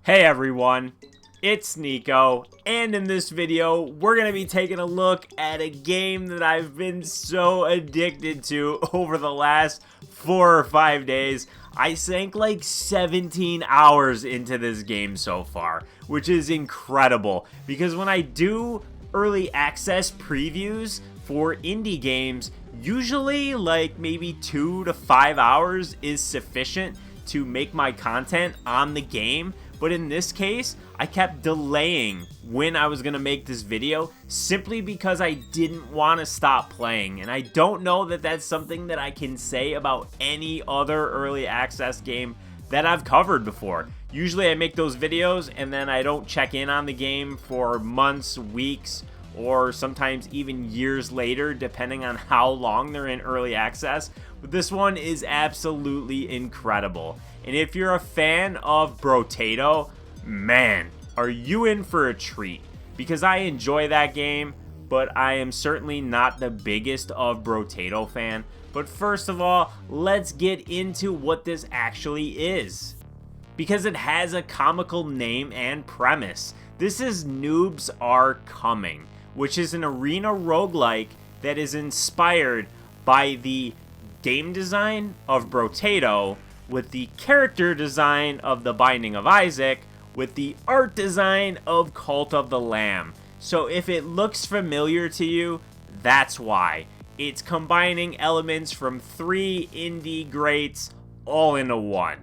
Hey everyone, it's Nico, and in this video, we're going to be taking a look at a game that I've been so addicted to over the last 4 or 5 days. I sank like 17 hours into this game so far, which is incredible, because when I do early access previews for indie games, usually like maybe 2 to 5 hours is sufficient to make my content on the game. But in this case, I kept delaying when I was going to make this video simply because I didn't want to stop playing. And I don't know that that's something that I can say about any other early access game that I've covered before. Usually I make those videos and then I don't check in on the game for months, weeks, or sometimes even years later, depending on how long they're in early access. But this one is absolutely incredible. And if you're a fan of Brotato, man, are you in for a treat. Because I enjoy that game, but I am certainly not the biggest of Brotato fan. But first of all, let's get into what this actually is. Because it has a comical name and premise. This is Noobs Are Coming, which is an arena roguelike that is inspired by the game design of Brotato, with the character design of The Binding of Isaac, with the art design of Cult of the Lamb. So if it looks familiar to you, that's why. It's combining elements from 3 indie greats all into one.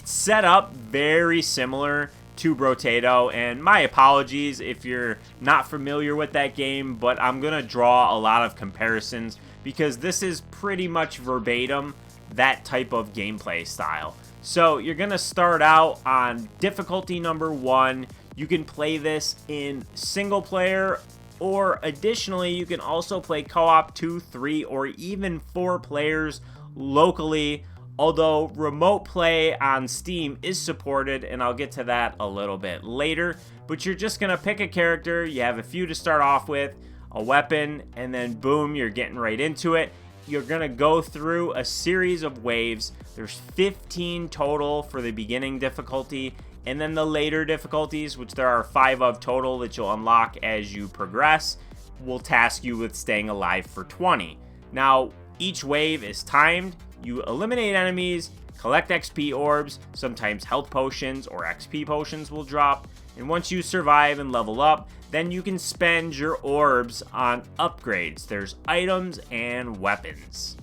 It's set up very similar to Brotato, and my apologies if you're not familiar with that game, but I'm gonna draw a lot of comparisons because this is pretty much verbatim that type of gameplay style. So you're gonna start out on difficulty number 1. You can play this in single player, or additionally you can also play co-op 2, 3, or even 4 players locally, although remote play on Steam is supported, and I'll get to that a little bit later. But you're just gonna pick a character. You have a few to start off with, a weapon, and then boom, you're getting right into it. You're gonna go through a series of waves. There's 15 total for the beginning difficulty, and then the later difficulties, which there are 5 of total that you'll unlock as you progress, will task you with staying alive for 20. Now, each wave is timed. You eliminate enemies, collect XP orbs, sometimes health potions or XP potions will drop, and once you survive and level up, then you can spend your orbs on upgrades. There's items and weapons.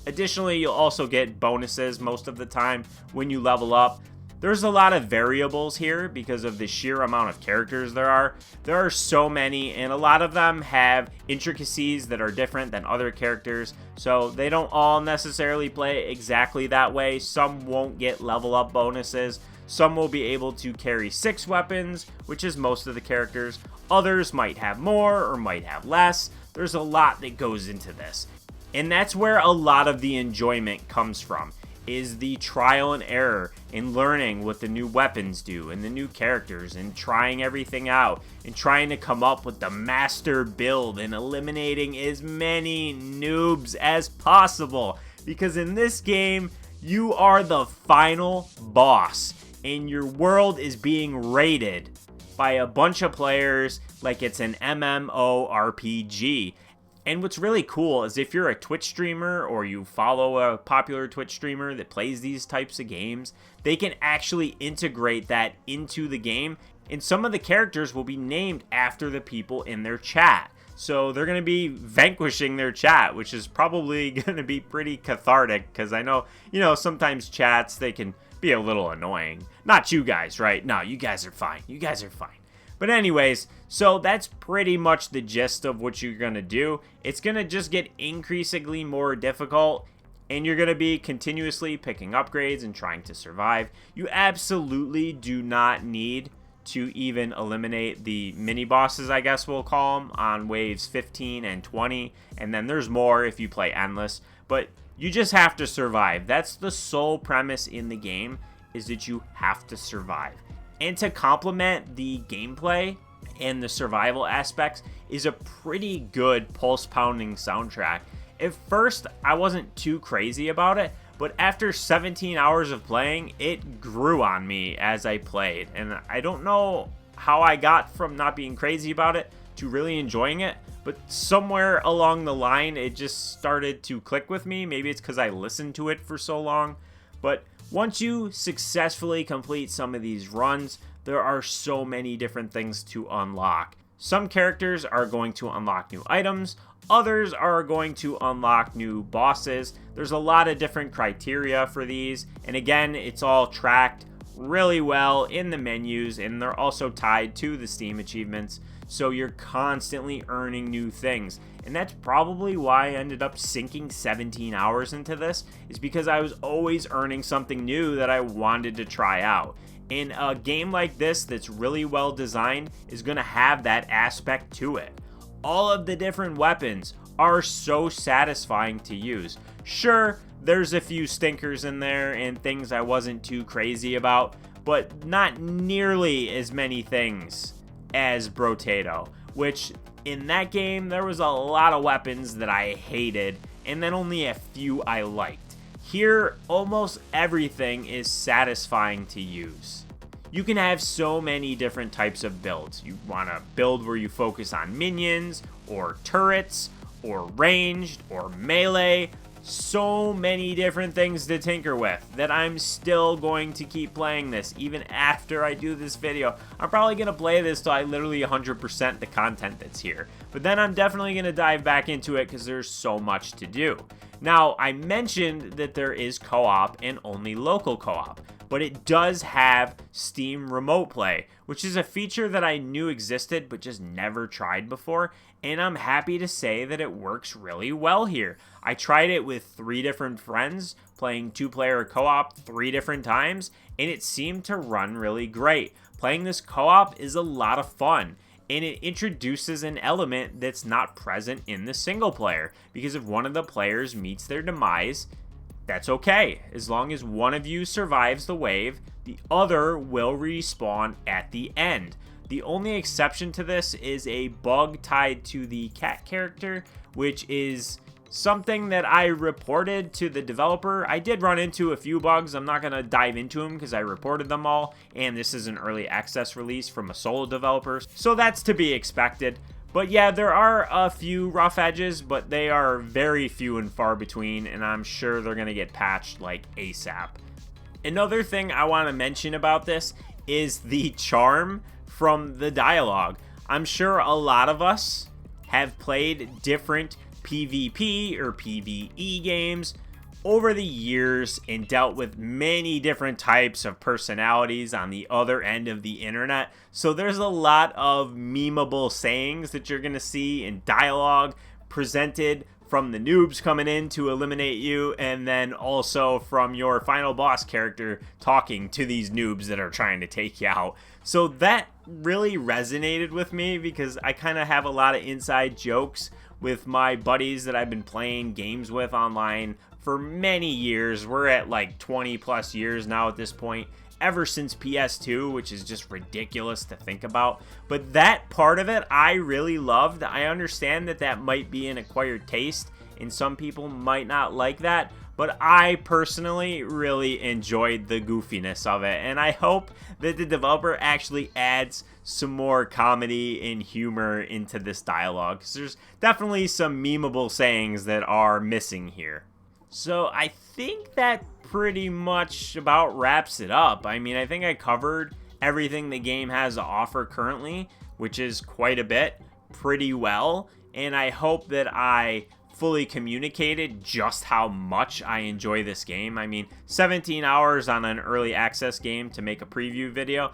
Additionally, you'll also get bonuses most of the time when you level up. There's a lot of variables here because of the sheer amount of characters there are. There are so many, and a lot of them have intricacies that are different than other characters, so they don't all necessarily play exactly that way. Some won't get level up bonuses. Some will be able to carry 6 weapons, which is most of the characters. Others might have more or might have less. There's a lot that goes into this. And that's where a lot of the enjoyment comes from, is the trial and error in learning what the new weapons do and the new characters and trying everything out and trying to come up with the master build and eliminating as many noobs as possible. Because in this game, you are the final boss and your world is being raided by a bunch of players like it's an MMORPG. And what's really cool is if you're a Twitch streamer or you follow a popular Twitch streamer that plays these types of games, they can actually integrate that into the game, and some of the characters will be named after the people in their chat. So they're going to be vanquishing their chat, which is probably going to be pretty cathartic, because I know, sometimes chats, they can be a little annoying. Not you guys, right? No, you guys are fine. You guys are fine. But anyways, so that's pretty much the gist of what you're going to do. It's going to just get increasingly more difficult, and you're going to be continuously picking upgrades and trying to survive. You absolutely do not need to even eliminate the mini bosses, I guess we'll call them, on waves 15 and 20, and then there's more if you play endless, but you just have to survive. That's the sole premise in the game, is that you have to survive. And to complement the gameplay and the survival aspects is a pretty good pulse-pounding soundtrack. At first, I wasn't too crazy about it, but after 17 hours of playing, it grew on me as I played. And I don't know how I got from not being crazy about it to really enjoying it, but somewhere along the line, it just started to click with me. Maybe it's because I listened to it for so long. But once you successfully complete some of these runs, there are so many different things to unlock. Some characters are going to unlock new items, others are going to unlock new bosses. There's a lot of different criteria for these, and again, it's all tracked really well in the menus, and they're also tied to the Steam achievements, so you're constantly earning new things. And that's probably why I ended up sinking 17 hours into this, is because I was always earning something new that I wanted to try out. And a game like this that's really well designed is going to have that aspect to it. All of the different weapons are so satisfying to use. Sure, there's a few stinkers in there and things I wasn't too crazy about, but not nearly as many things as Brotato, which in that game there was a lot of weapons that I hated and then only a few I liked. Here, almost everything is satisfying to use. You can have so many different types of builds. You want to build where you focus on minions, or turrets, or ranged, or melee. So many different things to tinker with that I'm still going to keep playing this even after I do this video. I'm probably going to play this till I literally 100% the content that's here. But then I'm definitely going to dive back into it because there's so much to do. Now, I mentioned that there is co-op and only local co-op, but it does have Steam Remote Play, which is a feature that I knew existed but just never tried before, and I'm happy to say that it works really well here. I tried it with 3 different friends, playing 2-player co-op 3 different times, and it seemed to run really great. Playing this co-op is a lot of fun, and it introduces an element that's not present in the single player, because if one of the players meets their demise, that's okay. As long as one of you survives the wave, the other will respawn at the end. The only exception to this is a bug tied to the cat character, which is something that I reported to the developer. I did run into a few bugs. I'm not going to dive into them because I reported them all, and this is an early access release from a solo developer, so that's to be expected. But yeah, there are a few rough edges, but they are very few and far between, and I'm sure they're going to get patched like ASAP. Another thing I want to mention about this is the charm from the dialogue. I'm sure a lot of us have played different PvP or PvE games over the years and dealt with many different types of personalities on the other end of the internet. So there's a lot of memeable sayings that you're going to see in dialogue presented from the noobs coming in to eliminate you, and then also from your final boss character talking to these noobs that are trying to take you out. So that really resonated with me because I kind of have a lot of inside jokes with my buddies that I've been playing games with online for many years. We're at like 20 plus years now at this point, ever since PS2, which is just ridiculous to think about. But that part of it I really loved. I understand that that might be an acquired taste and some people might not like that, but I personally really enjoyed the goofiness of it, and I hope that the developer actually adds some more comedy and humor into this dialogue, because there's definitely some memeable sayings that are missing here. So I think that pretty much about wraps it up. I mean, I think I covered everything the game has to offer currently, which is quite a bit, pretty well, and I hope that I fully communicated just how much I enjoy this game. I mean, 17 hours on an early access game to make a preview video.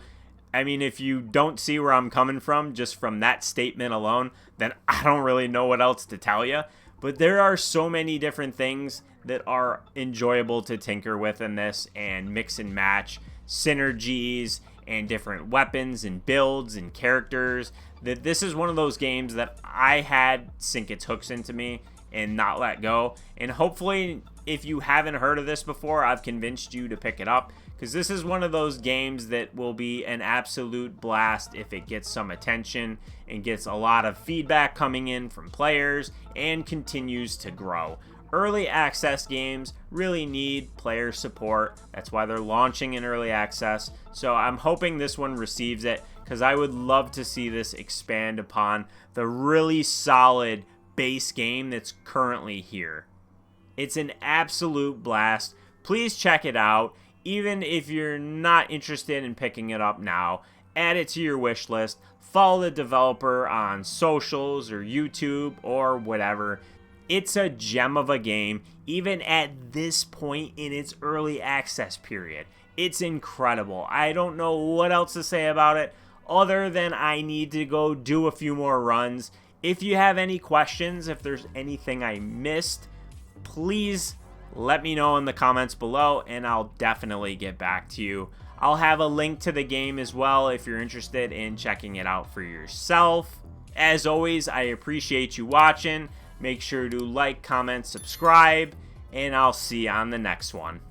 I mean, if you don't see where I'm coming from just from that statement alone, then I don't really know what else to tell you. But there are so many different things that are enjoyable to tinker with in this and mix and match synergies and different weapons and builds and characters, that this is one of those games that I had sink its hooks into me and not let go. And hopefully, if you haven't heard of this before, I've convinced you to pick it up, because this is one of those games that will be an absolute blast if it gets some attention and gets a lot of feedback coming in from players and continues to grow. Early access games really need player support. That's why they're launching in early access. So I'm hoping this one receives it, because I would love to see this expand upon the really solid base game that's currently here. It's an absolute blast. Please check it out. Even if you're not interested in picking it up now, add it to your wish list. Follow the developer on socials or YouTube or whatever. It's a gem of a game, even at this point in its early access period. It's incredible. I don't know what else to say about it other than I need to go do a few more runs. If you have any questions, if there's anything I missed, please let me know in the comments below and I'll definitely get back to you. I'll have a link to the game as well if you're interested in checking it out for yourself. As always, I appreciate you watching. Make sure to like, comment, subscribe, and I'll see you on the next one.